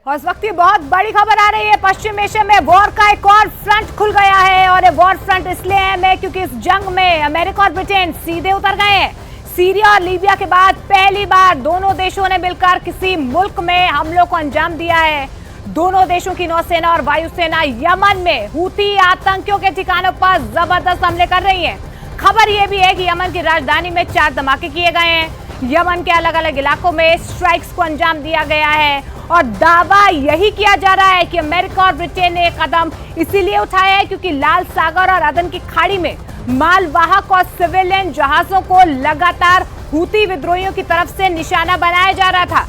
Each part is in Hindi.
और इस वक्त की बहुत बड़ी खबर आ रही है। पश्चिम एशिया में वॉर का एक और फ्रंट खुल गया है और ये वॉर फ्रंट इसलिए है क्योंकि इस जंग में अमेरिका और ब्रिटेन सीधे उतर गए हैं। सीरिया और लीबिया के बाद पहली बार दोनों देशों ने मिलकर किसी मुल्क में हमलों को अंजाम दिया है। दोनों देशों की नौसेना और वायुसेना यमन में हूती आतंकियों के ठिकानों पर जबरदस्त हमले कर रही है। खबर यह भी है कि यमन की राजधानी में 4 धमाके किए गए हैं। यमन के अलग अलग इलाकों में स्ट्राइक्स को अंजाम दिया गया है और दावा यही किया जा रहा है कि अमेरिका और ब्रिटेन ने कदम इसीलिए उठाया है क्योंकि लाल सागर और अदन की खाड़ी में मालवाहक और सिविलियन जहाजों को लगातार हूती विद्रोहियों की तरफ से निशाना बनाया जा रहा था।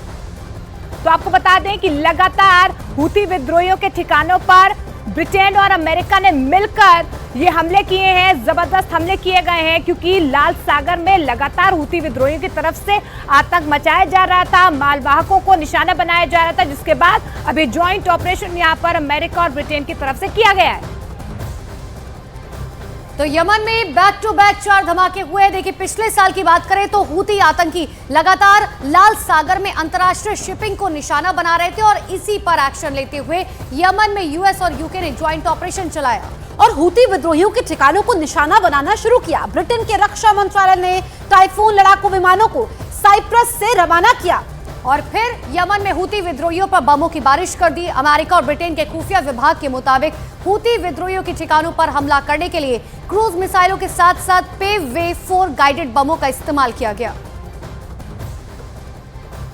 तो आपको बता दें कि लगातार हूती विद्रोहियों के ठिकानों पर ब्रिटेन और अमेरिका ने मिलकर ये हमले किए हैं, जबरदस्त हमले किए गए हैं क्योंकि लाल सागर में लगातार हूती विद्रोहियों की तरफ से आतंक मचाया जा रहा था, मालवाहकों को निशाना बनाया जा रहा था, जिसके बाद अभी ज्वाइंट ऑपरेशन यहां पर अमेरिका और ब्रिटेन की तरफ से किया गया है। तो यमन में बैक टू बैक 4 धमाके हुए। देखिए, पिछले साल की बात करें तो हूती आतंकी लगातार लाल सागर में अंतर्राष्ट्रीय शिपिंग को निशाना बना रहे थे और इसी पर एक्शन लेते हुए यमन में यूएस और यूके ने ज्वाइंट ऑपरेशन चलाया और हूती विद्रोहियों के ठिकानों को निशाना बनाना शुरू किया। ब्रिटेन के रक्षा मंत्रालय ने टाइफून लड़ाकू विमानों को साइप्रस से रवाना किया और फिर यमन में हूती विद्रोहियों पर बमों की बारिश कर दी। अमेरिका और ब्रिटेन के खुफिया विभाग के मुताबिक हूती विद्रोहियों के ठिकानों पर हमला करने के लिए क्रूज मिसाइलों के साथ साथ पेव वे 4 गाइडेड बमों का इस्तेमाल किया गया।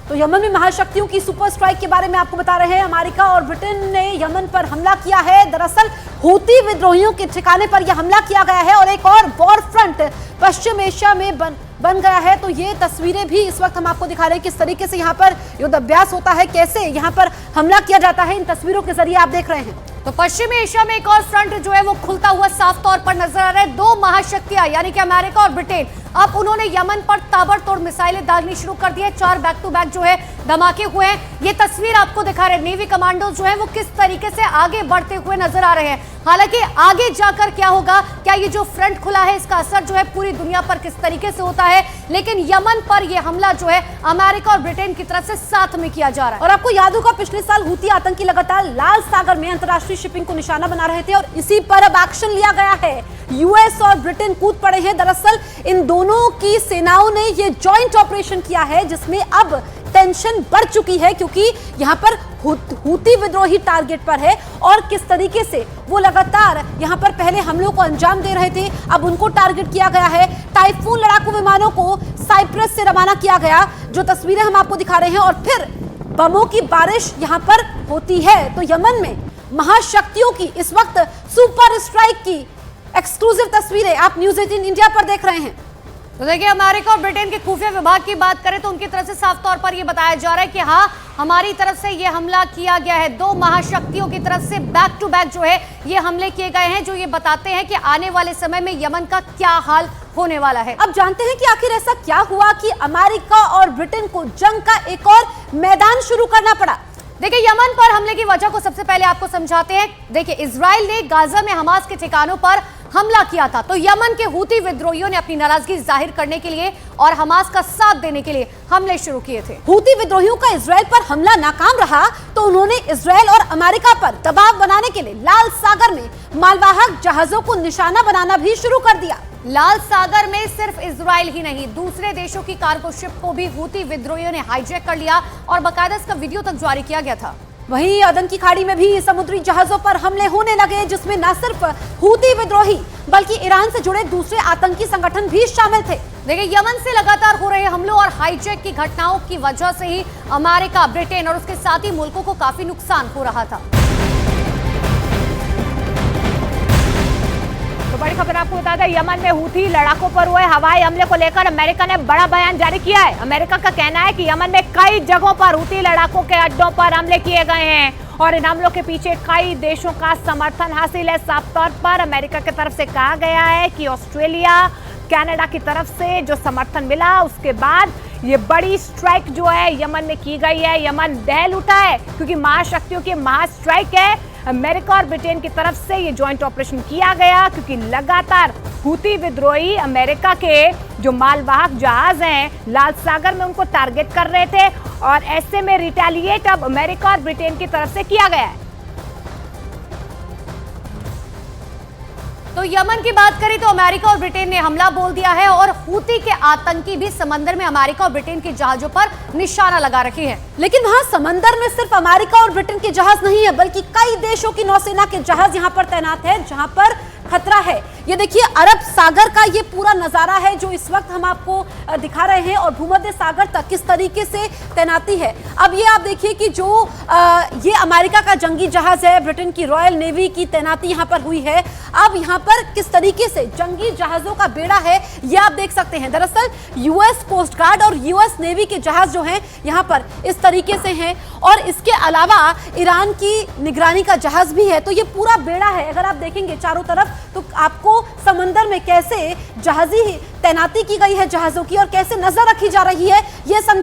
तो यमन में महाशक्तियों की सुपर स्ट्राइक के बारे में आपको बता रहे हैं। अमेरिका और ब्रिटेन ने यमन पर हमला किया है। दरअसल हूती विद्रोहियों के ठिकाने पर यह हमला किया गया है और एक और वॉर फ्रंट पश्चिम एशिया में बन गया है। तो ये तस्वीरें भी इस वक्त हम आपको दिखा रहे हैं किस तरीके से यहाँ पर युद्ध अभ्यास होता है, कैसे यहाँ पर हमला किया जाता है। इन तस्वीरों के जरिए आप देख रहे हैं। तो पश्चिमी एशिया में एक और फ्रंट जो है वो खुलता हुआ साफ तौर पर नजर आ रहा है। 2 महाशक्तियां यानी कि अमेरिका और ब्रिटेन, अब उन्होंने यमन पर ताबड़तोड़ मिसाइलें दागनी शुरू कर दी है। 4 बैक टू बैक जो है धमाके हुए हैं। ये तस्वीर आपको दिखा रहे हैं नेवी कमांडो जो है वो किस तरीके से आगे बढ़ते हुए नजर आ रहे हैं। हालांकि आगे जाकर क्या होगा, क्या ये जो फ्रंट खुला है इसका असर जो है पूरी दुनिया पर किस तरीके से होता है, लेकिन यमन पर यह हमला जो है अमेरिका और ब्रिटेन की तरफ से साथ में किया जा रहा है। और आपको याद होगा पिछले साल हूती आतंकी लगातार लाल सागर में अंतर्राष्ट्रीय शिपिंग को निशाना बना रहे थे और इसी पर अब एक्शन लिया गया है। यूएस और ब्रिटेन कूद पड़े हैं। दरअसल इन दोनों की सेनाओं ने ये ज्वाइंट ऑपरेशन किया है जिसमें अब टेंशन बढ़ चुकी है क्योंकि यहाँ पर हूती विद्रोही टारगेट पर है और किस तरीके से वो लगातार यहाँ पर पहले हमलों को अंजाम दे रहे थे, अब उनको टारगेट किया गया है। टाइफून लड़ाकू विमानों को साइप्रस से रवाना किया गया, जो तस्वीरें हम आपको दिखा रहे हैं, और फिर बमों की बारिश यहाँ पर होती है। तो यमन में महाशक्तियों की इस वक्त सुपर स्ट्राइक की एक्सक्लूसिव तस्वीरें आप न्यूज़ 18 इंडिया पर देख रहे हैं। तो देखिए, अमेरिका और ब्रिटेन के खुफिया विभाग की बात करें तो उनकी तरफ से साफ तौर पर यह बताया जा रहा है कि हाँ, हमारी तरफ से यह हमला किया गया है। 2 महाशक्तियों की तरफ से बैक टू बैक जो है ये हमले किए गए हैं, जो ये बताते हैं कि आने वाले समय में यमन का क्या हाल होने वाला है। अब जानते हैं कि आखिर ऐसा क्या हुआ कि अमेरिका और ब्रिटेन को जंग का एक और मैदान शुरू करना पड़ा। देखिए, यमन पर हमले की वजह को सबसे पहले आपको समझाते हैं। देखिए, इजराइल ने गाजा में हमास के ठिकानों पर हमला किया था, तो यमन के हूती विद्रोहियों ने अपनी नाराजगी जाहिर करने के लिए और हमास का साथ देने के लिए हमले शुरू किए थे। हूती विद्रोहियों का इजराइल पर हमला नाकाम रहा तो उन्होंने इजराइल और अमेरिका पर दबाव बनाने के लिए लाल सागर में मालवाहक जहाजों को निशाना बनाना भी शुरू कर दिया। लाल सागर में सिर्फ इजराइल ही नहीं, दूसरे देशों की कार्गो शिप को भी हूती विद्रोहियों ने हाईजैक कर लिया और बाकायदा इसका वीडियो तक जारी किया गया था। वहीं अदन की खाड़ी में भी समुद्री जहाजों पर हमले होने लगे जिसमें न सिर्फ हूती विद्रोही बल्कि ईरान से जुड़े दूसरे आतंकी संगठन भी शामिल थे। देखिए, यमन से लगातार हो रहे हमलों और हाईजैक की घटनाओं की वजह से ही अमेरिका, ब्रिटेन और उसके साथी मुल्कों को काफी नुकसान हो रहा था। तो बड़ी खबर आपको बता दें, यमन में हूथी लड़ाकों पर हुए हवाई हमले को लेकर अमेरिका ने बड़ा बयान जारी किया है। अमेरिका का कहना है कि यमन में कई जगहों पर हूथी लड़ाकों के अड्डों पर हमले किए गए हैं और इन हमलों के पीछे कई देशों का समर्थन हासिल है। साफ तौर पर अमेरिका की तरफ से कहा गया है कि ऑस्ट्रेलिया, कनाडा की तरफ से जो समर्थन मिला उसके बाद ये बड़ी स्ट्राइक जो है यमन में की गई है। यमन दहल उठा है क्योंकि महाशक्तियों की महास्ट्राइक है। अमेरिका और ब्रिटेन की तरफ से ये ज्वाइंट ऑपरेशन किया गया क्योंकि लगातार हूती विद्रोही अमेरिका के जो मालवाहक जहाज हैं लाल सागर में उनको टारगेट कर रहे थे और ऐसे में रिटेलिएट अब अमेरिका और ब्रिटेन की तरफ से किया गया है। तो यमन की बात करें तो अमेरिका और ब्रिटेन ने हमला बोल दिया है और हूती के आतंकी भी समंदर में अमेरिका और ब्रिटेन के जहाजों पर निशाना लगा रखे हैं। लेकिन वहां समंदर में सिर्फ अमेरिका और ब्रिटेन के जहाज नहीं है, बल्कि कई देशों की नौसेना के जहाज यहां पर तैनात है, जहां पर खतरा है। ये देखिए अरब सागर का ये पूरा नजारा है जो इस वक्त हम आपको दिखा रहे हैं, और भूमध्य सागर तक किस तरीके से तैनाती है। अब ये आप देखिए कि जो ये अमेरिका का जंगी जहाज है, ब्रिटेन की रॉयल नेवी की तैनाती यहां पर हुई है। अब यहां पर किस तरीके से जंगी जहाजों का बेड़ा है ये आप देख सकते हैं। दरअसल यूएस कोस्ट गार्ड और यूएस नेवी के जहाज जो हैं यहां पर इस तरीके से हैं, और इसके अलावा ईरान की निगरानी का जहाज भी है। तो ये पूरा बेड़ा है, अगर आप देखेंगे चारों तरफ तो आपको समंदर में कैसे जहाजी तैनाती की गई है जहाजों की और कैसे नजर रखी जा रही है ये समझ